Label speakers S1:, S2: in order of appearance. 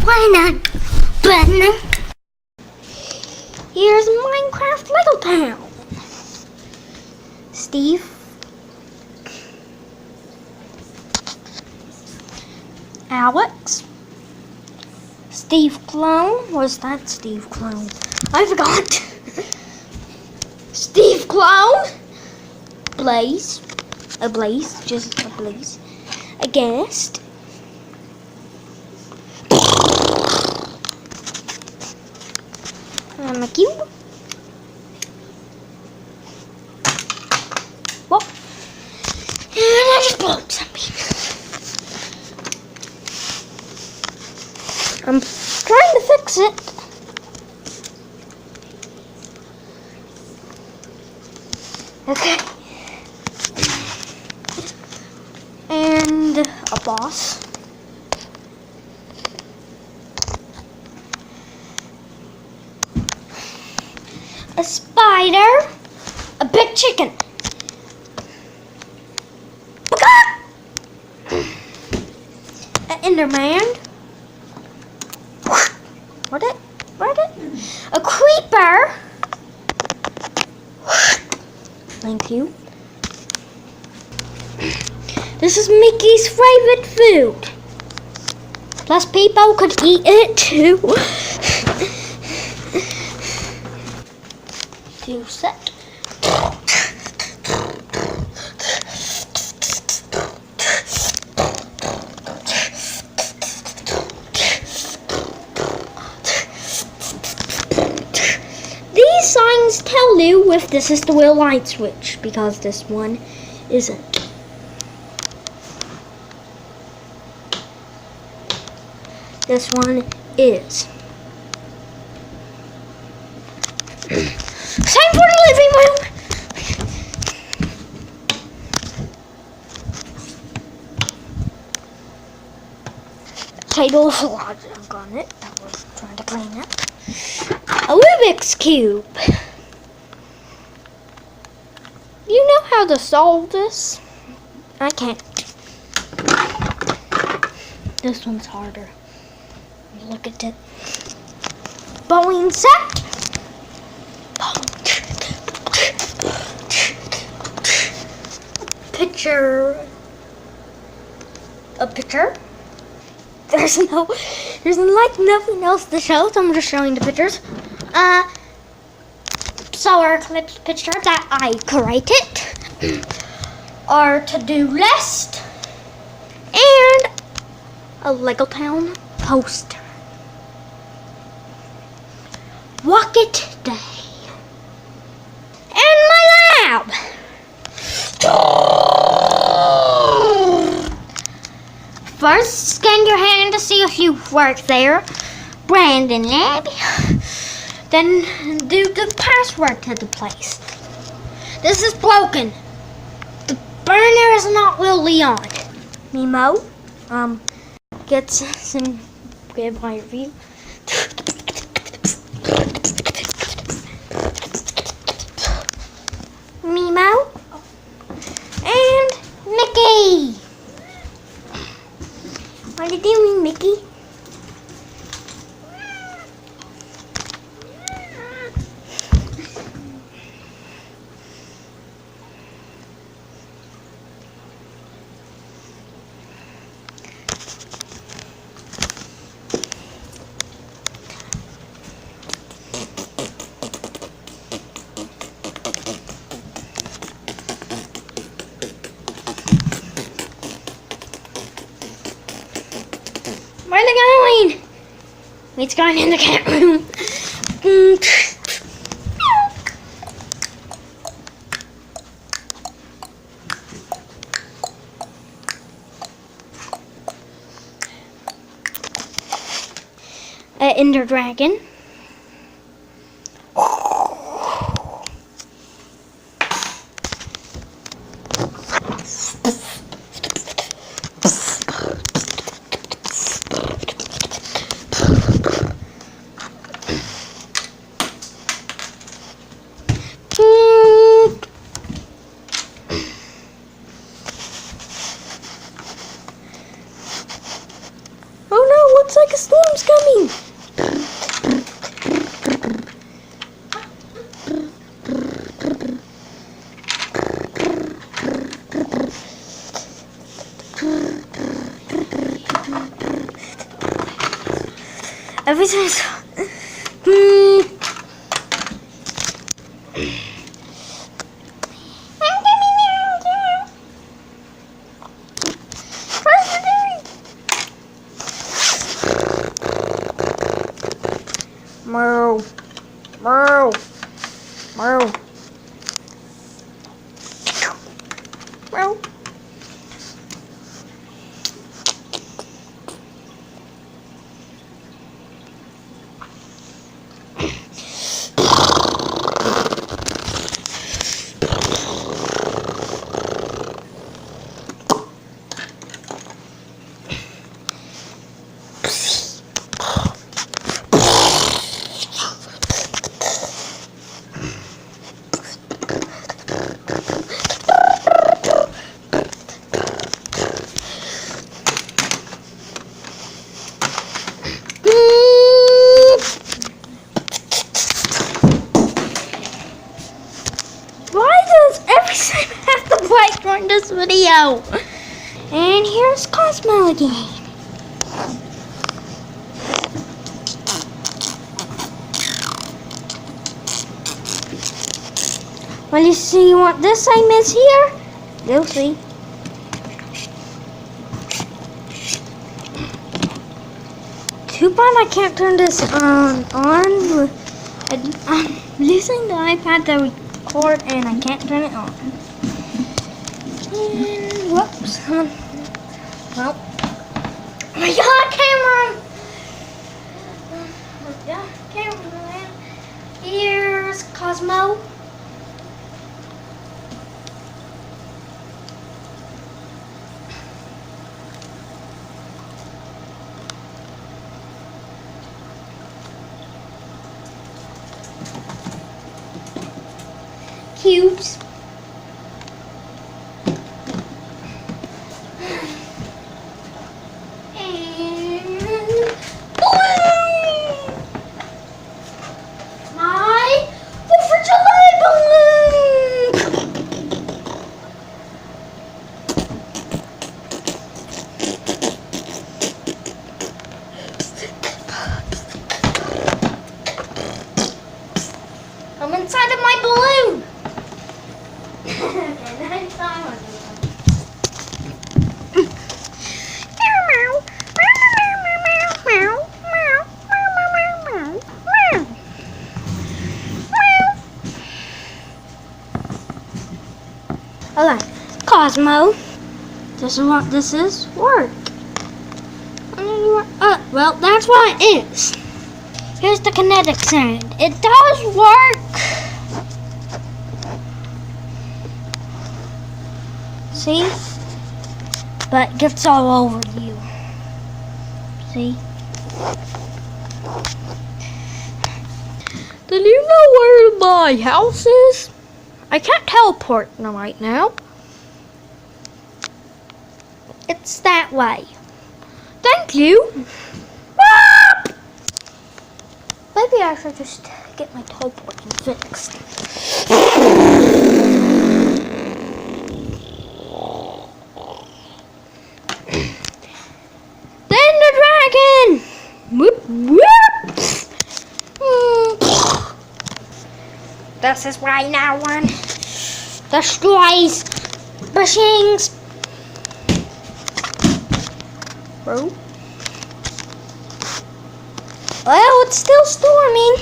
S1: Why not? Button. Here's Minecraft Lego Town. Steve. Alex. Steve Clone. Was that Steve Clone? I forgot. Steve Clone. Blaze. A Blaze. Just a Blaze. A guest. A cube. Whoa. And I just blew up something. I'm trying to fix it. Okay. And a boss. A spider. A big chicken. An Enderman. What it? A creeper. Thank you. This is Mickey's favorite food. Plus people could eat it too. To set. These signs tell you if this is the real light switch, because this one isn't. This one is. Same for the living room. Table of logic on it. That was trying to clean up. A Rubik's Cube. You know how to solve this? I can't. This one's harder. Look at it. Bowling set. A picture. There's like nothing else to show, so I'm just showing the pictures. Solar eclipse picture that I created. Our to-do list. And a Lego Town poster. Rocket Day. And my lab. First, scan your hand to see if you work there. Brandon Lab. Then do the password to the place. This is broken. The burner is not really on. Mimo, gets some good my review. Mimo and Mickey. What are you doing, Mickey? Where's it going? It's going in the cat room. Ender Dragon. Oh no, looks like a storm's coming. Every time Meow. Meow. Meow. Meow. During this video. And here's Cosmo again. Well, you see what this same is here? You'll see. Too bad I can't turn this on. I'm using the iPad to record and I can't turn it on. And whoops. Well. Oh my god, camera! Yeah, cameraman. Here's Cosmo. Cubes. I'm inside of my balloon. Alright, Cosmo. This is what this is. Work. Well, that's what it is. Here's the kinetic sand. It does work. See? But it gets all over you. See? Do you know where my house is? I can't teleport right now. It's that way. Thank you. Maybe I should just get my teleporting fixed. Then the dragon! Whoop, whoop. This is why no one destroys bushings. Bro. Well, it's still storming.